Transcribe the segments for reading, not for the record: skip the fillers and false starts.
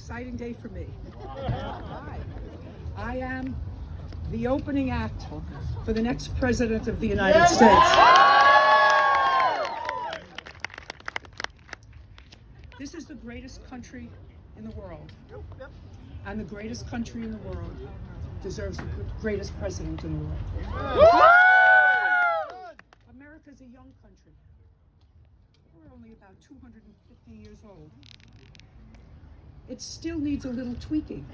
exciting day for me. I am the opening act for the next President of the United States. This is the greatest country in the world. And the greatest country in the world deserves the greatest president in the world. America's a young country. We're only about 250 years old. It still needs a little tweaking.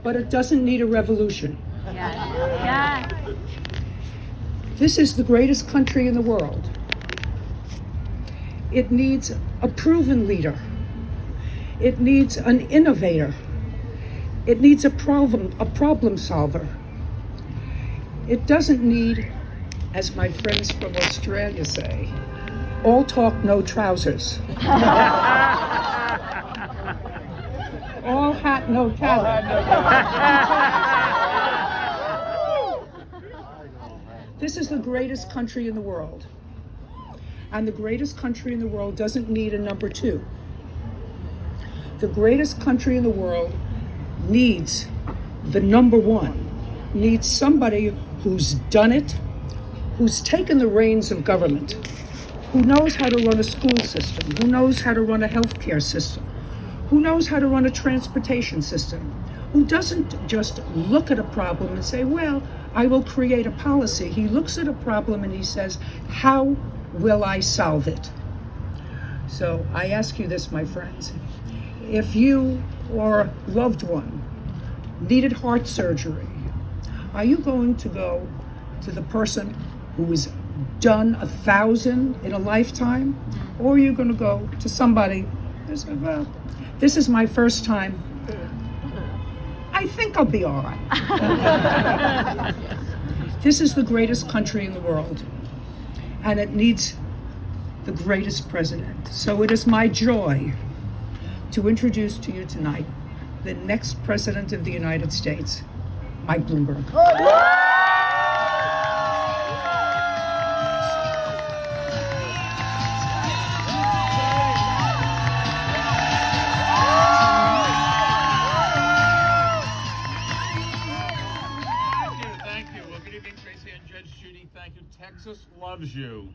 But it doesn't need a revolution. Yes. This is the greatest country in the world. It needs a proven leader. It needs an innovator. It needs a problem solver. It doesn't need, as my friends from Australia say, all talk, no trousers. All hat, no tattle. This is the greatest country in the world. And the greatest country in the world doesn't need a number two. The greatest country in the world needs the number one, needs somebody who's done it, who's taken the reins of government, who knows how to run a school system, who knows how to run a healthcare system, who knows how to run a transportation system, who doesn't just look at a problem and say, well, I will create a policy. He looks at a problem and he says, how will I solve it? So I ask you this, my friends. If you or a loved one needed heart surgery, are you going to go to the person who has done 1,000 in a lifetime? Or are you going to go to somebody who says, well, this is my first time. I think I'll be all right. This is the greatest country in the world, and it needs the greatest president. So it is my joy to introduce to you tonight the next President of the United States, Mike Bloomberg. Thank you. Well, good evening, Tracy and Judge Judy. Thank you. Texas loves you.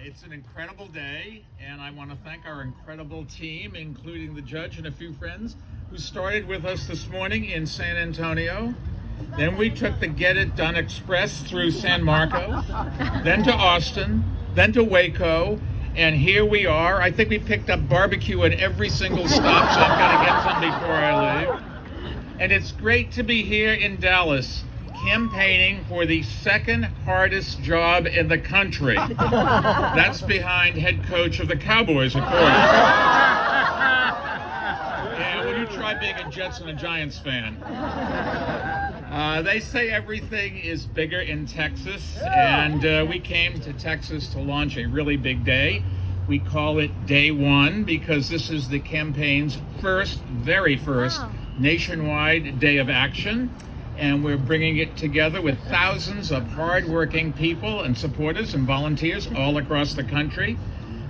It's an incredible day, and I want to thank our incredible team, including the judge and a few friends who started with us this morning in San Antonio. Then we took the Get It Done Express through San Marco, then to Austin, then to Waco, and here we are. I think we picked up barbecue at every single stop, so I'm going to get some before I leave. And it's great to be here in Dallas, campaigning for the second hardest job in the country. That's behind head coach of the Cowboys, of course. Yeah, well, you try being a Jets and a Giants fan. They say everything is bigger in Texas, and we came to Texas to launch a really big day. We call it Day One because this is the campaign's very first nationwide day of action. And we're bringing it together with thousands of hardworking people and supporters and volunteers all across the country.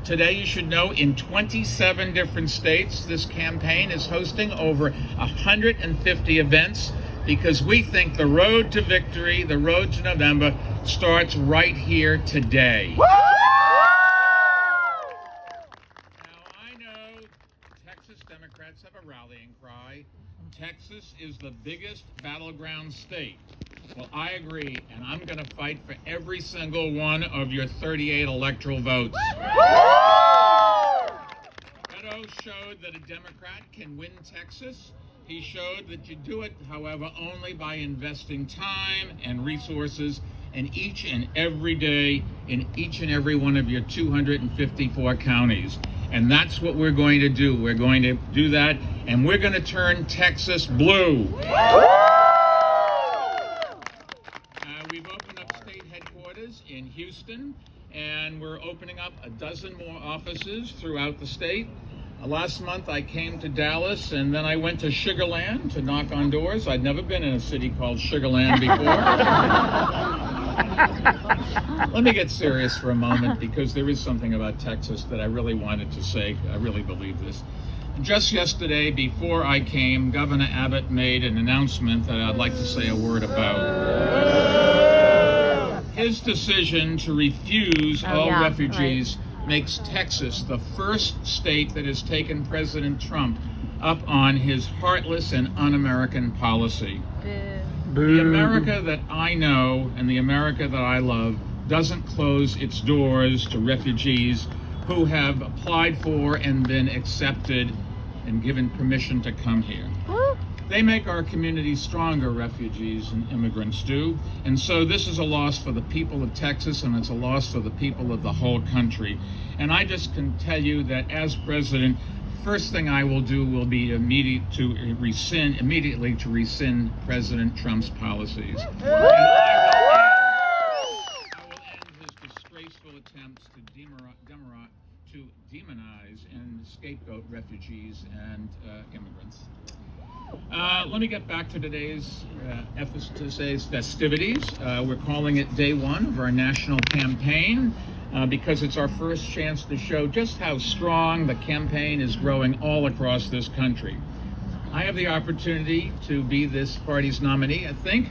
Today, you should know, in 27 different states, this campaign is hosting over 150 events because we think the road to victory, the road to November, starts right here today. Now, I know Texas Democrats have a rallying cry. Texas is the biggest battleground state. Well, I agree, and I'm going to fight for every single one of your 38 electoral votes. Beto showed that a Democrat can win Texas. He showed that you do it, however, only by investing time and resources in each and every day in each and every one of your 254 counties. And that's what we're going to do. We're going to do that, and we're going to turn Texas blue. We've opened up state headquarters in Houston, and we're opening up a dozen more offices throughout the state. Last month I came to Dallas, and then I went to Sugar Land to knock on doors. I'd never been in a city called Sugar Land before. Let me get serious for a moment, because there is something about Texas that I really wanted to say. I really believe this. Just yesterday, before I came, Governor Abbott made an announcement that I'd like to say a word about. His decision to refuse all refugees makes Texas the first state that has taken President Trump up on his heartless and un-American policy. The America that I know and the America that I love doesn't close its doors to refugees who have applied for and been accepted and given permission to come here. They make our communities stronger, refugees and immigrants do. And so this is a loss for the people of Texas, and it's a loss for the people of the whole country. And I just can tell you that as president, first thing I will do will be immediately to rescind President Trump's policies. And I will end his disgraceful attempts to demonize and scapegoat refugees and immigrants. Let me get back to today's festivities. We're calling it day one of our national campaign because it's our first chance to show just how strong the campaign is growing all across this country. I have the opportunity to be this party's nominee, I think.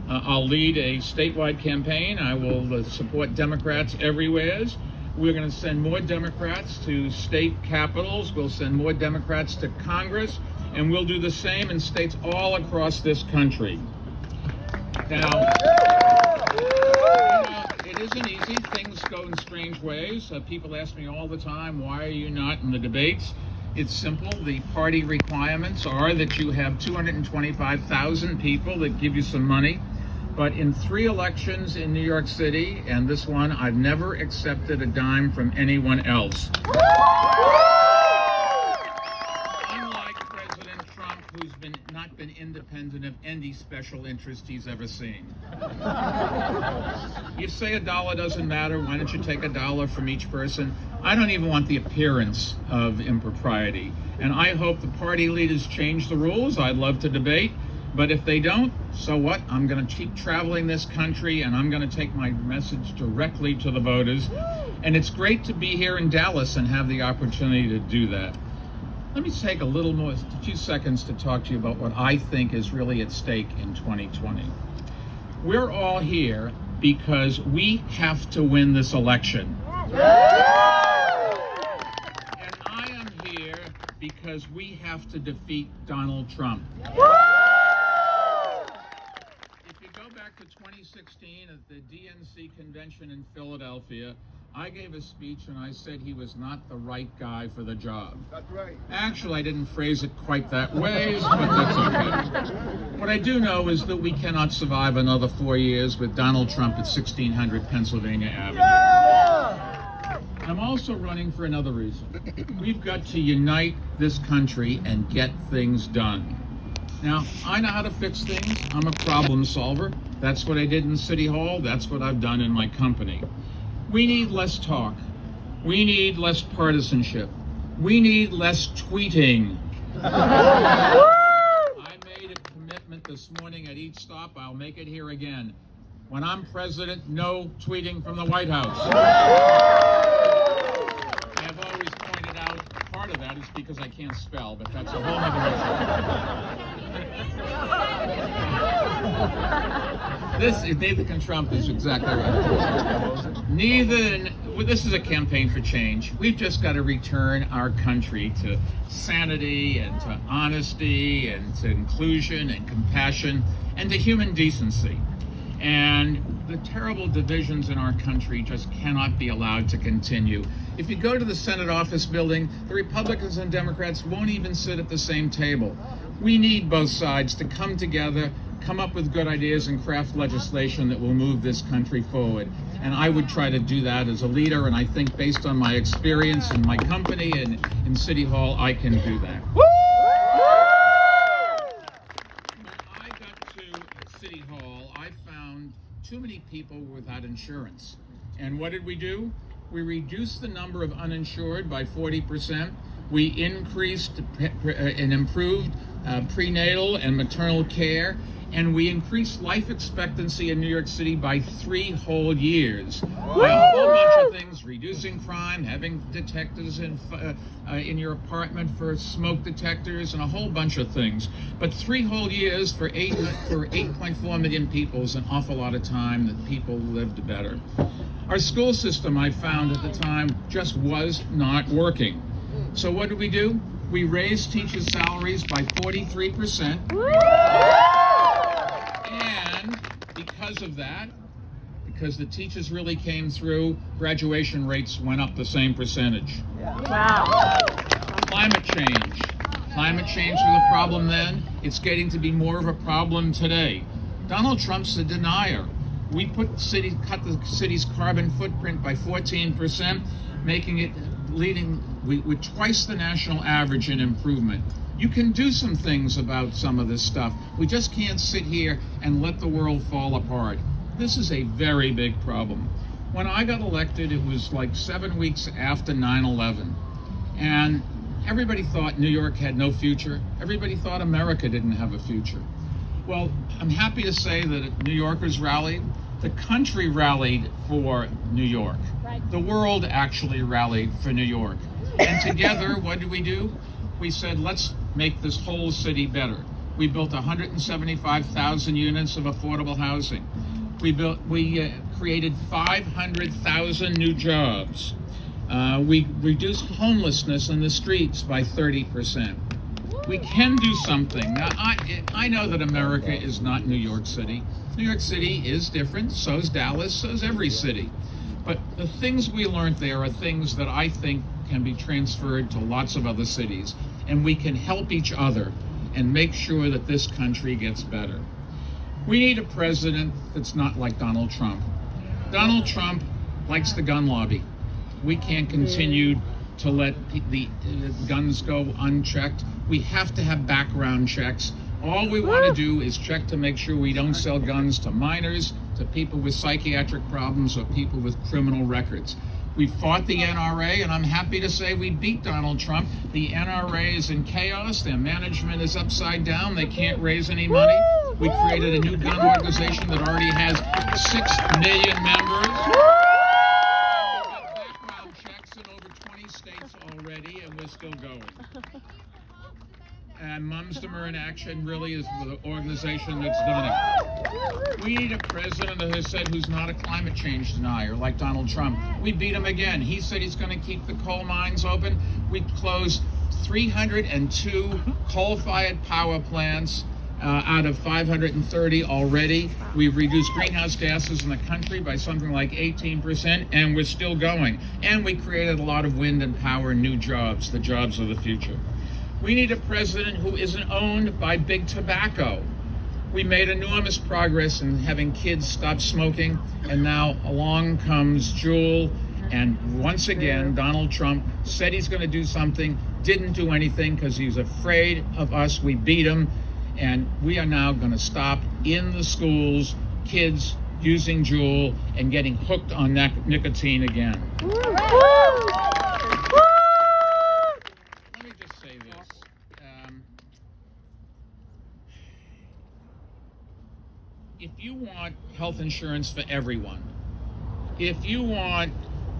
I'll lead a statewide campaign. I will support Democrats everywhere. We're going to send more Democrats to state capitals. We'll send more Democrats to Congress. And we'll do the same in states all across this country. Now, it isn't easy. Things go in strange ways. People ask me all the time, why are you not in the debates? It's simple. The party requirements are that you have 225,000 people that give you some money. But in 3 elections in New York City, and this one, I've never accepted a dime from anyone else. Who's not been independent of any special interest he's ever seen. You say $1 doesn't matter, why don't you take $1 from each person? I don't even want the appearance of impropriety. And I hope the party leaders change the rules. I'd love to debate, but if they don't, so what? I'm going to keep traveling this country, and I'm going to take my message directly to the voters. And it's great to be here in Dallas and have the opportunity to do that. Let me take a few seconds to talk to you about what I think is really at stake in 2020. We're all here because we have to win this election. And I am here because we have to defeat Donald Trump. If you go back to 2016 at the DNC convention in Philadelphia, I gave a speech and I said he was not the right guy for the job. That's right. Actually, I didn't phrase it quite that way, but that's okay. What I do know is that we cannot survive another 4 years with Donald Trump at 1600 Pennsylvania Avenue. Yeah! I'm also running for another reason. We've got to unite this country and get things done. Now, I know how to fix things. I'm a problem solver. That's what I did in City Hall. That's what I've done in my company. We need less talk. We need less partisanship. We need less tweeting. I made a commitment this morning at each stop. I'll make it here again. When I'm president, no tweeting from the White House. I have always pointed out part of that is because I can't spell, but that's a whole other issue. Neither can Trump is exactly right. This is a campaign for change. We've just got to return our country to sanity and to honesty and to inclusion and compassion and to human decency. And the terrible divisions in our country just cannot be allowed to continue. If you go to the Senate office building, the Republicans and Democrats won't even sit at the same table. We need both sides to come together, come up with good ideas and craft legislation that will move this country forward. And I would try to do that as a leader, and I think based on my experience in my company and in City Hall, I can do that. When I got to City Hall, I found too many people were without insurance. And what did we do? We reduced the number of uninsured by 40%. We increased and improved prenatal and maternal care. And we increased life expectancy in New York City by 3 whole years. By a whole bunch of things: reducing crime, having detectors in your apartment for smoke detectors, and a whole bunch of things. But 3 whole years for 8.4 million people is an awful lot of time that people lived better. Our school system, I found at the time, just was not working. So what did we do? We raised teachers' salaries by 43%. And because of that, because the teachers really came through, graduation rates went up the same percentage. Wow. Climate change. Climate change was a problem then. It's getting to be more of a problem today. Donald Trump's a denier. We cut the city's carbon footprint by 14%, making it with twice the national average in improvement. You can do some things about some of this stuff. We just can't sit here and let the world fall apart. This is a very big problem. When I got elected, it was like 7 weeks after 9/11. And everybody thought New York had no future. Everybody thought America didn't have a future. Well, I'm happy to say that New Yorkers rallied. The country rallied for New York. The world actually rallied for New York. And together, what did we do? We said, let's make this whole city better. We built 175,000 units of affordable housing. We created 500,000 new jobs. We reduced homelessness in the streets by 30%. We can do something. Now, I know that America is not New York City. New York City is different, so is Dallas, so is every city. But the things we learned there are things that I think can be transferred to lots of other cities. And we can help each other and make sure that this country gets better. We need a president that's not like Donald Trump. Donald Trump likes the gun lobby. We can't continue to let the guns go unchecked. We have to have background checks. All we want to do is check to make sure we don't sell guns to minors, to people with psychiatric problems, or people with criminal records. We fought the NRA, and I'm happy to say we beat Donald Trump. The NRA is in chaos. Their management is upside down. They can't raise any money. We created a new gun organization that already has 6 million members. We've got background checks in over 20 states already, and we're still going. And Mumsdemer in Action really is the organization that's done it. We need a president, as I said, who's not a climate change denier like Donald Trump. We beat him again. He said he's going to keep the coal mines open. We closed 302 coal-fired power plants out of 530 already. We've reduced greenhouse gases in the country by something like 18%, and we're still going. And we created a lot of wind and power, new jobs, the jobs of the future. We need a president who isn't owned by big tobacco. We made enormous progress in having kids stop smoking, and now along comes Juul, and once again, Donald Trump said he's going to do something, didn't do anything because he's afraid of us. We beat him, and we are now going to stop in the schools kids using Juul and getting hooked on nicotine again. If you want health insurance for everyone, if you want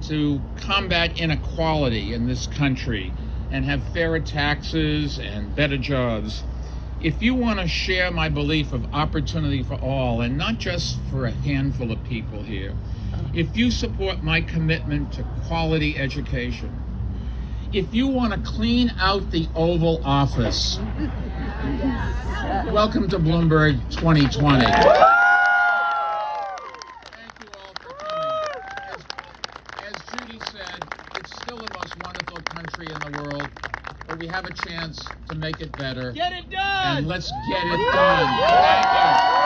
to combat inequality in this country and have fairer taxes and better jobs, if you want to share my belief of opportunity for all and not just for a handful of people here, if you support my commitment to quality education, if you want to clean out the Oval Office, welcome to Bloomberg 2020. Thank you all for coming. As Judy said, it's still the most wonderful country in the world, but we have a chance to make it better. Get it done! And let's get it done. Thank you.